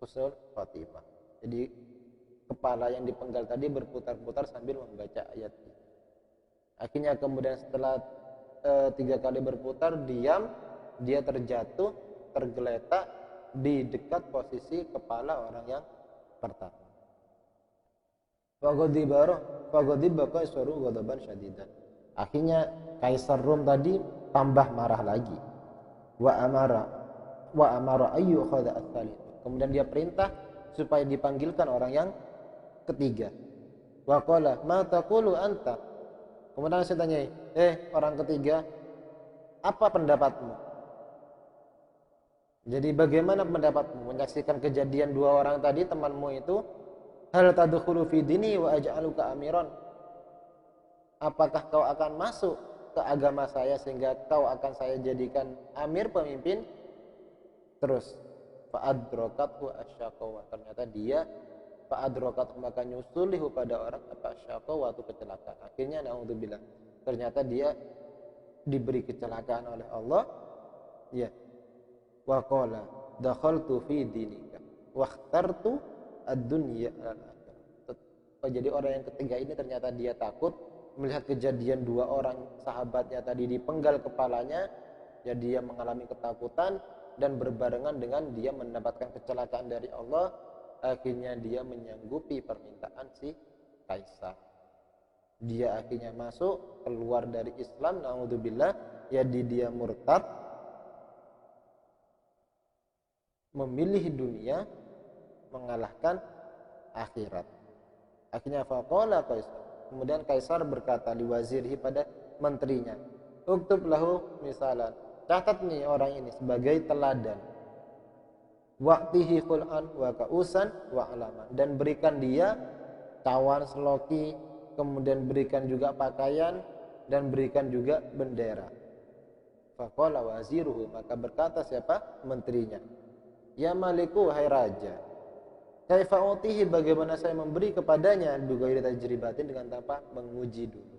Husnul Fatimah. Jadi kepala yang dipenggal tadi berputar-putar sambil membaca ayat ini. Akhirnya kemudian setelah 3 kali berputar diam, dia terjatuh, tergeletak di dekat posisi kepala orang yang pertama. Faghadiba Qaisaru ghadaban syadidan. Akhirnya Kaisar Rum tadi tambah marah lagi. Wa amara ayyu khadha ats-tsalits. Kemudian dia perintah supaya dipanggilkan orang yang ketiga. Wa qala ma taqulu anta. Kemudian saya tanya, orang ketiga, apa pendapatmu? Jadi bagaimana pendapatmu menyaksikan kejadian 2 orang tadi temanmu itu? Hal tadkhulu fi dini wa aj'aluka amiran? Apakah kau akan masuk ke agama saya sehingga kau akan saya jadikan amir, pemimpin? Terus fa'adrakathu asyaqwa. Ternyata dia fa'adrakathu maka nyusulihu pada orang apa asyaqwa itu kecelakaan. Akhirnya naudzubillah. Ternyata dia diberi kecelakaan oleh Allah. Ya. Wa qala dakhaltu fi dinika wa ikhtartu ad-dunya al-akhirah. Jadi orang yang ketiga ini ternyata dia takut melihat kejadian 2 orang sahabatnya tadi dipenggal kepalanya, jadi dia mengalami ketakutan dan berbarengan dengan dia mendapatkan kecelakaan dari Allah, akhirnya dia menyanggupi permintaan si Kaisar. Dia akhirnya masuk, keluar dari Islam, naudzubillah, jadi dia murtad, memilih dunia mengalahkan akhirat. Akhirnya faqala Kaisar. Kemudian Kaisar berkata di wazirhi pada menterinya, uktub lahu misalan. Catat nih orang ini sebagai teladan. Waqtihi khul'an wa ka'usan wa alaman. Dan berikan dia cawan seloki, kemudian berikan juga pakaian dan berikan juga bendera. Faqala waziruhu, maka berkata siapa? Menterinya. Ya maliku, hai raja. Kaifa utihi, bagaimana saya memberi kepadanya, bighairi tajribatin, dengan tanpa menguji dulu.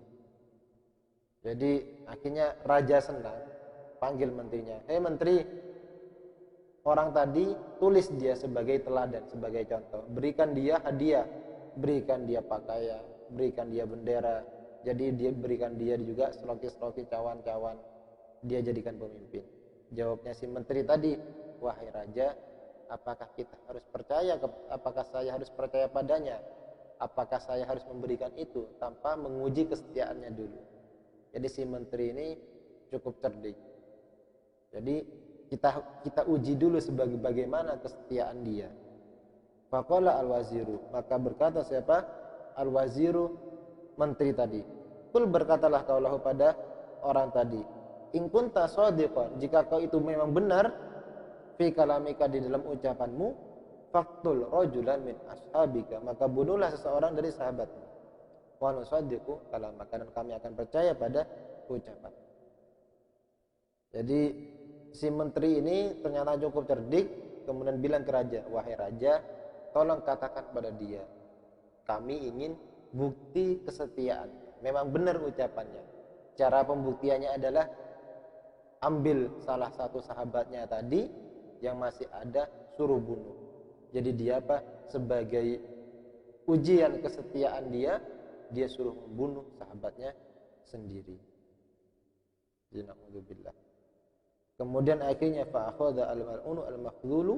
Jadi akhirnya raja senang, panggil menterinya. Hei menteri, orang tadi tulis dia sebagai teladan, sebagai contoh. Berikan dia hadiah, berikan dia pakaian, berikan dia bendera. Jadi dia berikan dia juga seloki-seloki, cawan-cawan. Dia jadikan pemimpin. Jawabnya si menteri tadi, wahai raja, apakah kita harus percaya? Apakah saya harus percaya padanya? Apakah saya harus memberikan itu tanpa menguji kesetiaannya dulu? Jadi si menteri ini cukup cerdik. Jadi kita uji dulu sebagai bagaimana kesetiaan dia. Faqala al-waziru, maka berkata siapa? Al-waziru, menteri tadi. Kul, berkatalah kaulahu pada orang tadi. In kunta shadiqan, jika kau itu memang benar fi kalamika di dalam ucapanmu, faqtul rajulan min ashabika, maka bunuhlah seseorang dari sahabatmu. Wa nusaddiqu kalamaka, dan kami akan percaya pada ucapan. Jadi si menteri ini ternyata cukup cerdik, kemudian bilang ke raja, wahai raja, tolong katakan pada dia, kami ingin bukti kesetiaan. Memang benar ucapannya. Cara pembuktiannya adalah ambil salah satu sahabatnya tadi yang masih ada, suruh bunuh. Jadi dia apa? Sebagai ujian kesetiaan dia suruh membunuh sahabatnya sendiri. Jina'udzubillah. Kemudian akhirnya fa'akhadha al-mal'unu al-makhdhulu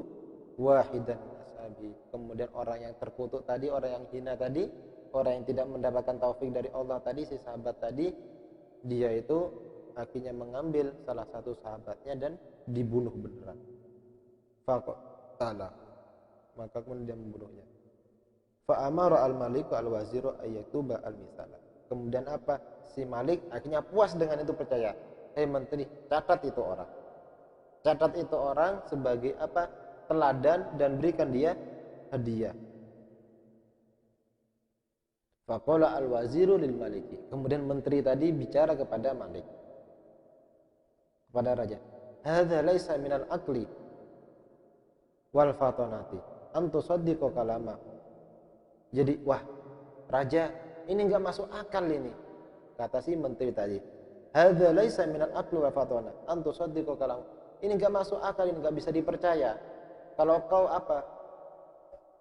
wahidan min ashabi. Kemudian orang yang terkutuk tadi, orang yang hina tadi, orang yang tidak mendapatkan taufik dari Allah tadi, si sahabat tadi, dia itu akhirnya mengambil salah satu sahabatnya dan dibunuh beneran. Faqala, maka kemudian dia membunuhnya. Fa'amara al-maliku al-waziru ayyatuba al-misala. Kemudian apa? Si Malik akhirnya puas dengan itu, percaya. Menteri, catat itu orang. Catat itu orang sebagai apa? Teladan, dan berikan dia hadiah. Faqala al-waziru lil maliki. Kemudian menteri tadi bicara kepada Malik, kepada raja. Hadza laisa minal aqli. wal fatonati antu sodiko kalama. Jadi wah raja ini nggak masuk akal ini, kata si menteri tadi. Hadza laisa minal aqli wal fatona antu sodiko kalama. Ini nggak masuk akal, ini nggak bisa dipercaya. Kalau kau apa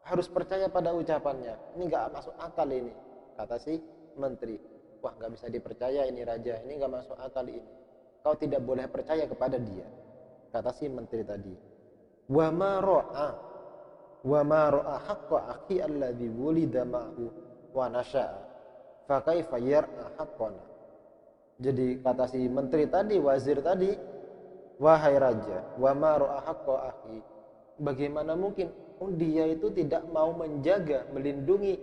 harus percaya pada ucapannya, ini nggak masuk akal ini, kata si menteri. Wah nggak bisa dipercaya ini raja, ini nggak masuk akal ini. Kau tidak boleh percaya kepada dia, kata si menteri tadi. Wa ma ra'a haqqa akhi alladhi wulida ma'hu wa nasha'a fa kaifa yar'a haqqana. Jadi kata si menteri tadi, wazir tadi, wahai raja, wa ma ra'a haqqa akhi, bagaimana mungkin dia itu tidak mau menjaga, melindungi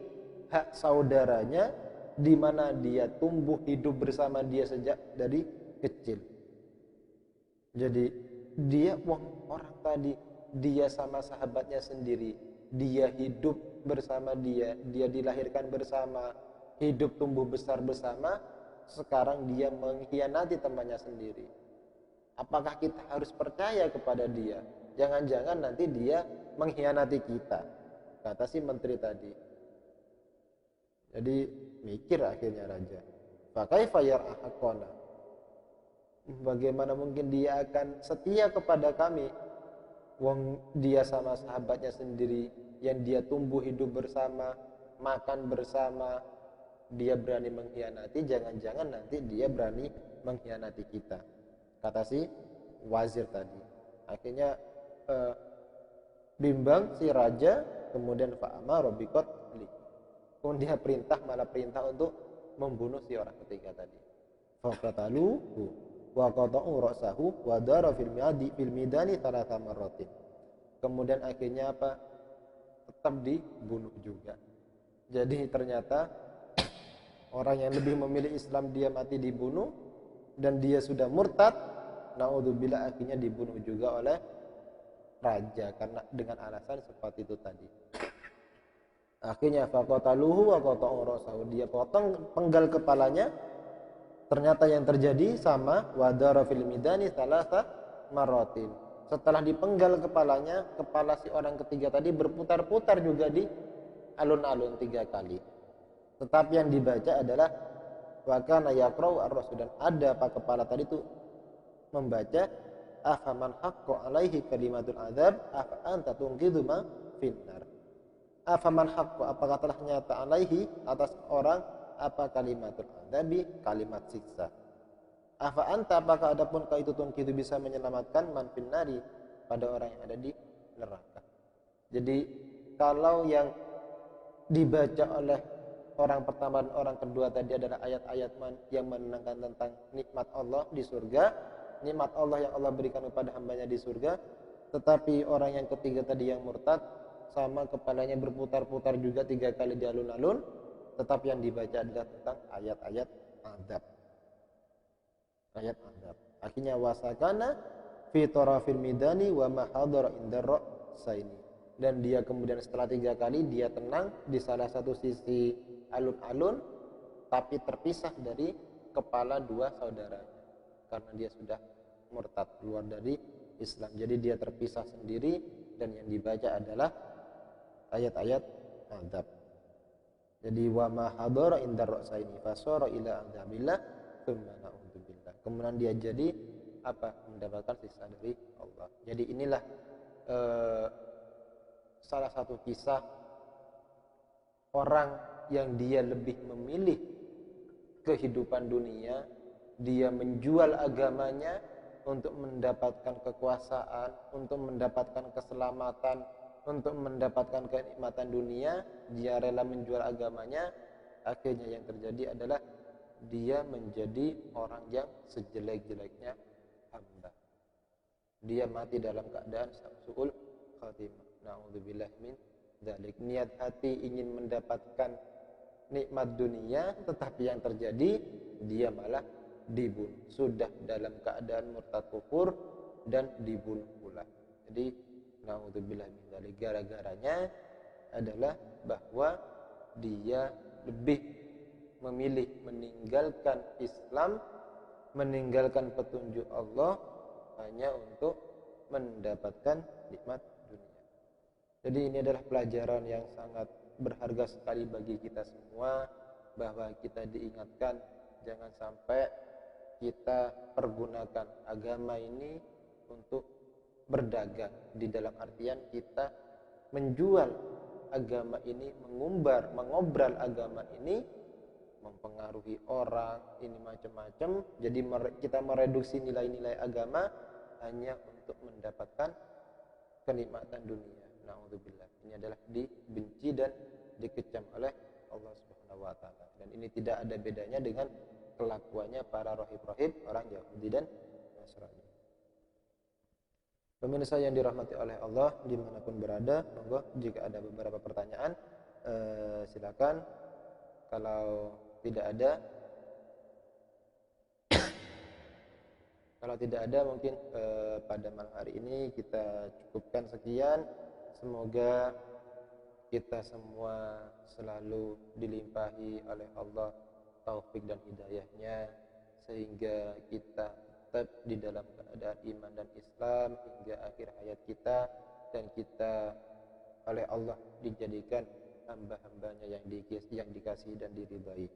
hak saudaranya di mana dia tumbuh hidup bersama dia sejak dari kecil. Jadi dia orang tadi, dia sama sahabatnya sendiri, dia hidup bersama dia dilahirkan bersama, hidup tumbuh besar bersama, sekarang dia mengkhianati temannya sendiri. Apakah kita harus percaya kepada dia? Jangan-jangan nanti dia mengkhianati kita, kata si menteri tadi. Jadi mikir akhirnya raja. Fakaifa yar'a haqqana, bagaimana mungkin dia akan setia kepada kami, wong dia sama sahabatnya sendiri yang dia tumbuh hidup bersama, makan bersama, dia berani mengkhianati, jangan-jangan nanti dia berani mengkhianati kita, kata si wazir tadi. Akhirnya bimbang si raja, kemudian fa'amara biqatli, kemudian dia malah perintah untuk membunuh si orang ketiga tadi. Faqataluhu wa qata'u ra'sahu wa dara fil midani thalatha marratin. Kemudian akhirnya apa? Tetap dibunuh juga. Jadi ternyata orang yang lebih memilih Islam dia mati dibunuh, dan dia sudah murtad, naudzubillah, akhirnya dibunuh juga oleh raja karena dengan alasan seperti itu tadi. Akhirnya faqataluhu wa qata'u ra'sahu, dia potong penggal kepalanya. Ternyata yang terjadi sama wadara fil midani thalatha marratin. Setelah dipenggal kepalanya, kepala si orang ketiga tadi berputar-putar juga di alun-alun 3 kali. Tetapi yang dibaca adalah wa kana yaqra'u ar-rasul, dan ada apa kepala tadi itu membaca afaman haqqa alaihi kalimatul adzab afa anta tunqidhu ma finnar. Afaman haqqa, apakah telah nyata alaihi atas orang apa kalimatul adzabi, kalimat siksa. Afa anta, apakah adapun kau itu tunqidhu bisa menyelamatkan man finnari, pada orang yang ada di neraka. Jadi kalau yang dibaca oleh orang pertama dan orang kedua tadi adalah ayat-ayat yang menenangkan tentang nikmat Allah di surga, nikmat Allah yang Allah berikan kepada hambanya di surga. Tetapi orang yang ketiga tadi yang murtad, sama kepalanya berputar-putar juga 3 kali di alun-alun, tetapi yang dibaca adalah tentang ayat-ayat azab. Ayat azab. Akhirnya wasakana fi tarafil midani wa ma hadara indar ra'saini. Dan dia kemudian setelah 3 kali dia tenang di salah satu sisi alun-alun, tapi terpisah dari kepala 2 saudaranya karena dia sudah murtad, keluar dari Islam. Jadi dia terpisah sendiri, dan yang dibaca adalah ayat-ayat azab. Jadi wa ma hadara indar ra'saini fasara ila adzabillah tsumma na'udzubillah. Kemudian dia jadi apa? Mendapatkan siksa dari Allah. Jadi inilah salah satu kisah orang yang dia lebih memilih kehidupan dunia, dia menjual agamanya untuk mendapatkan kekuasaan, untuk mendapatkan keselamatan, untuk mendapatkan kenikmatan dunia. Dia rela menjual agamanya. Akhirnya yang terjadi adalah dia menjadi orang yang sejelek-jeleknya hamba. Dia mati dalam keadaan su'ul khatimah. Na'udzubillah min dzalik. Niat hati ingin mendapatkan nikmat dunia, tetapi yang terjadi dia malah dibunuh. Sudah dalam keadaan murtad kufur dan dibunuh pula. Jadi na'udzubillah min dzalik, gara-garanya adalah bahwa dia lebih memilih meninggalkan Islam, meninggalkan petunjuk Allah hanya untuk mendapatkan nikmat dunia. Jadi ini adalah pelajaran yang sangat berharga sekali bagi kita semua, bahwa kita diingatkan jangan sampai kita pergunakan agama ini untuk berdagang, di dalam artian kita menjual agama ini, mengobral agama ini, mempengaruhi orang, ini macam-macam. Jadi kita mereduksi nilai-nilai agama hanya untuk mendapatkan kenikmatan dunia. Na'udzubillah. Ini adalah dibenci dan dikecam oleh Allah Subhanahu wa taala. Dan ini tidak ada bedanya dengan kelakuannya para rahib-rahib orang Yahudi dan Nasrani. Pemirsa yang dirahmati oleh Allah dimanapun berada, monggo jika ada beberapa pertanyaan silakan. Kalau tidak ada mungkin pada malam hari ini kita cukupkan sekian. Semoga kita semua selalu dilimpahi oleh Allah taufik dan hidayahnya, sehingga kita tetap di dalam keadaan iman dan Islam hingga akhir hayat kita, dan kita oleh Allah dijadikan hamba-hambanya yang dikasihi dan diridai.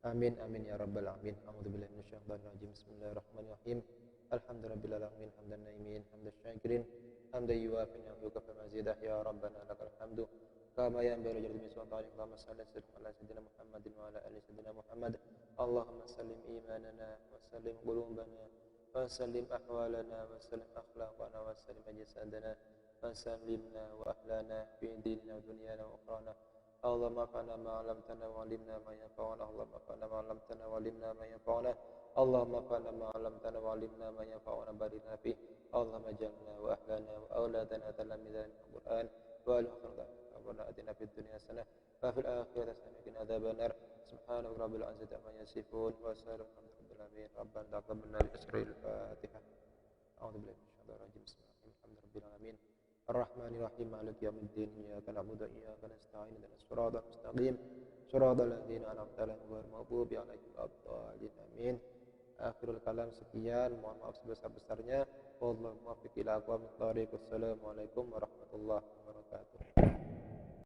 Amin amin ya rabbal alamin. A'udzubillahi minasyaitonir rajim. Bismillahirrahmanirrahim. Alhamdulillahil alamin hamdan naimin hamdan syakirin hamdan yuwafi ni'amahu wa mazidah ya rabbana lakal hamdu kama yanbaghi li jalali sultanik. Allahumma shalli ala sayyidina Muhammadin wa ala ali sayyidina Muhammad. Allahumma sallim imanana wa sallim qulubana wa sallim ahwalana wa sallim akhlaqana wa sallim ajsadana wa sallimna wa ahlana fi dinina wa dunyana wa ukhrana. اللهم انفعنا ما علمتنا وعلمنا ما ينفعنا. اللهم انفعنا ما علمتنا وعلمنا ما ينفعنا. اللهم انفعنا ما علمتنا وعلمنا ما ينفعنا. بارك لنا فيه. اللهم اجعلنا واهلنا واولادنا تلاميذا للقران والآخرة. ربنا آتنا في الدنيا حسنة وفي الآخرة حسنة وقنا عذاب النار. سبحان رب العزة عما يصفون وسلام على رب العالمين. ربنا تقبل منا بأسرار الفاتحة. أعوذ بالله من الشيطان الرجيم. بسم الله الرحمن الرحيم. الحمد رب العالمين الرحمن الرحيم مالك يوم الدين. إياك نعبد وإياك نستعين اهدنا الصراط المستقيم صراط الذين أنعمت عليهم غير المغضوب عليهم ولا الضالين. Amin. Akhirul kalam sekian, mohon maaf sebesar-besarnya. Wallahu muwaffiq ila aqwamit thoriq. Wassalamualaikum warahmatullahi wabarakatuh.